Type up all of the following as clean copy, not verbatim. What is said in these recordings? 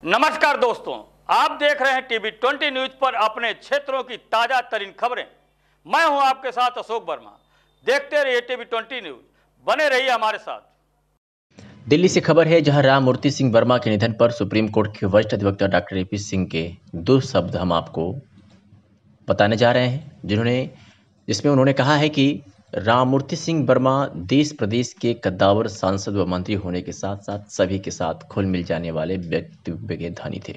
नमस्कार दोस्तों, आप देख रहे हैं टीवी 20 न्यूज पर अपने क्षेत्रों की ताजा तरीन खबरें। मैं हूं आपके साथ अशोक वर्मा। देखते रहिए टीवी 20 न्यूज, बने रहिए हमारे साथ। दिल्ली से खबर है, जहां राम मूर्ति सिंह वर्मा के निधन पर सुप्रीम कोर्ट के वरिष्ठ अधिवक्ता डॉक्टर एपी सिंह के दो शब्द हम आपको बताने जा रहे हैं, जिसमें उन्होंने कहा है कि राम मूर्ति सिंह वर्मा देश प्रदेश के कद्दावर सांसद व मंत्री होने के साथ साथ सभी के साथ घुल मिल जाने वाले व्यक्तित्व के धनी थे।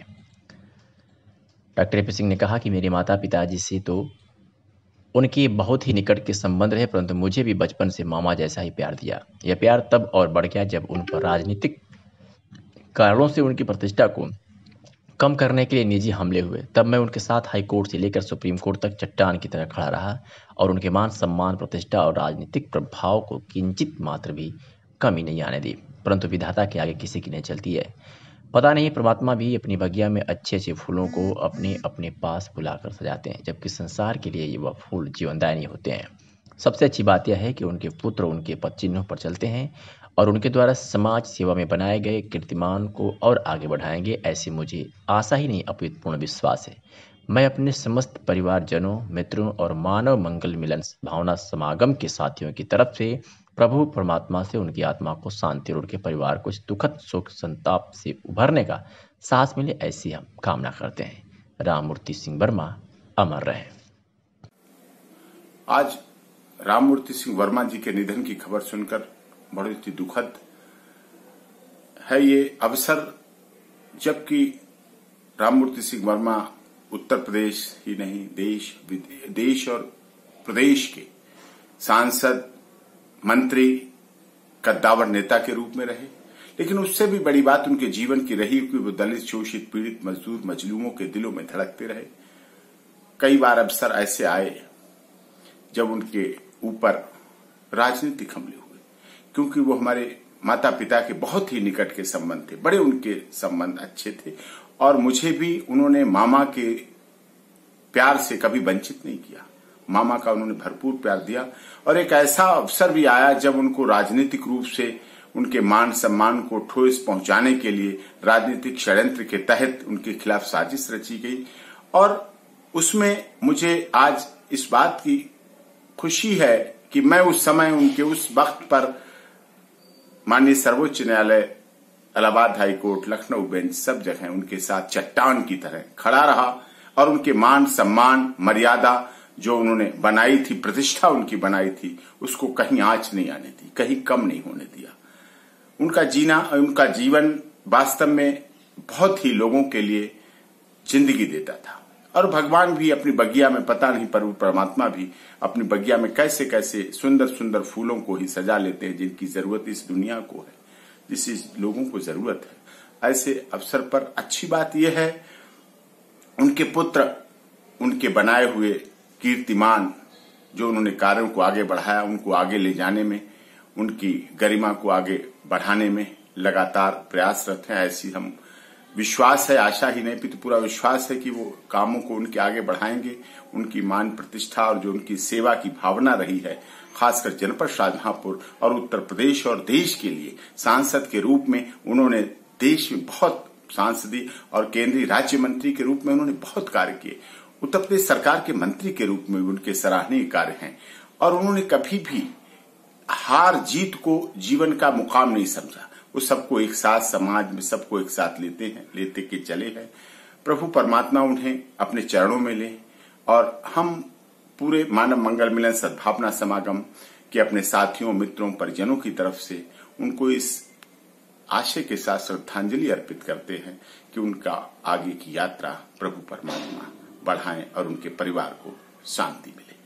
डॉक्टर एपी सिंह ने कहा कि मेरे माता पिताजी से तो उनके बहुत ही निकट के संबंध रहे, परंतु मुझे भी बचपन से मामा जैसा ही प्यार दिया। यह प्यार तब और बढ़ गया जब उन पर राजनीतिक कारणों से उनकी प्रतिष्ठा को कम करने के लिए निजी हमले हुए। तब मैं उनके साथ हाई कोर्ट से लेकर सुप्रीम कोर्ट तक चट्टान की तरह खड़ा रहा और उनके मान सम्मान, प्रतिष्ठा और राजनीतिक प्रभाव को किंचित मात्र भी कमी नहीं आने दी। परंतु विधाता के आगे किसी की नहीं चलती है। पता नहीं परमात्मा भी अपनी बगिया में अच्छे अच्छे फूलों को अपने अपने पास बुलाकर सजाते हैं, जबकि संसार के लिए वह फूल जीवनदायिनी होते हैं। सबसे अच्छी बात यह है कि उनके पुत्र उनके पद चिन्हों पर चलते हैं और उनके द्वारा समाज सेवा में बनाए गए कीर्तिमान को और आगे बढ़ाएंगे। ऐसी मुझे आशा ही नहीं अपितु पूर्ण विश्वास है। मैं अपने समस्त परिवारजनों, मित्रों और मानव मंगल मिलन भावना समागम के साथियों की तरफ से प्रभु परमात्मा से उनकी आत्मा को शांति और उनके परिवार को इस दुखद शोक संताप से उभरने का साहस मिले, ऐसी हम कामना करते हैं। राम मूर्ति सिंह वर्मा अमर रहे। आज राम मूर्ति सिंह वर्मा जी के निधन की खबर सुनकर बड़ी ही दुखद है ये अवसर, जबकि राम मूर्ति सिंह वर्मा उत्तर प्रदेश ही नहीं देश और प्रदेश के सांसद, मंत्री, कद्दावर नेता के रूप में रहे। लेकिन उससे भी बड़ी बात उनके जीवन की रही कि वो दलित, शोषित, पीड़ित, मजदूर, मजलूमों के दिलों में धड़कते रहे। कई बार अवसर ऐसे आए जब उनके ऊपर राजनीतिक हमले हुए, क्योंकि वो हमारे माता पिता के बहुत ही निकट के संबंध थे, बड़े उनके संबंध अच्छे थे और मुझे भी उन्होंने मामा के प्यार से कभी वंचित नहीं किया। मामा का उन्होंने भरपूर प्यार दिया और एक ऐसा अवसर भी आया जब उनको राजनीतिक रूप से उनके मान सम्मान को ठोस पहुंचाने के लिए राजनीतिक षड्यंत्र के तहत उनके खिलाफ साजिश रची गई। और उसमें मुझे आज इस बात की खुशी है कि मैं उस समय उनके उस वक्त पर माननीय सर्वोच्च न्यायालय, Allahabad high court, Lucknow bench, सब जगह उनके साथ चट्टान की तरह खड़ा रहा और उनके मान सम्मान, मर्यादा जो उन्होंने बनाई थी, प्रतिष्ठा उनकी बनाई थी, उसको कहीं आंच नहीं आने दी, कहीं कम नहीं होने दिया। उनका जीवन वास्तव में बहुत ही लोगों के लिए जिंदगी देता था और भगवान भी अपनी बगिया में, पता नहीं पर परमात्मा भी अपनी बगिया में कैसे कैसे सुंदर सुंदर फूलों को ही सजा लेते हैं जिनकी जरूरत इस दुनिया को है, जिस लोगों को जरूरत है। ऐसे अवसर पर अच्छी बात यह है उनके पुत्र, उनके बनाए हुए कीर्तिमान, जो उन्होंने कार्यों को आगे बढ़ाया, उनको आगे ले जाने में, उनकी गरिमा को आगे बढ़ाने में लगातार प्रयासरत हैं। ऐसी हम विश्वास है, आशा ही नहीं पूरा विश्वास है कि वो कामों को उनके आगे बढ़ाएंगे। उनकी मान प्रतिष्ठा और जो उनकी सेवा की भावना रही है, खासकर जनपद शाहजहांपुर और उत्तर प्रदेश और देश के लिए सांसद के रूप में उन्होंने देश में बहुत सांसदी और केंद्रीय राज्य मंत्री के रूप में उन्होंने बहुत कार्य किए। उत्तर प्रदेश सरकार के मंत्री के रूप में उनके सराहनीय कार्य हैं और उन्होंने कभी भी हार जीत को जीवन का मुकाम नहीं समझा। वो सबको एक साथ, समाज में सबको एक साथ लेते के चले हैं। प्रभु परमात्मा उन्हें अपने चरणों में ले और हम पूरे मानव मंगल मिलन सद्भावना समागम के अपने साथियों, मित्रों, परिजनों की तरफ से उनको इस आशय के साथ श्रद्धांजलि अर्पित करते हैं कि उनका आगे की यात्रा प्रभु परमात्मा बढ़ाएं और उनके परिवार को शांति मिले।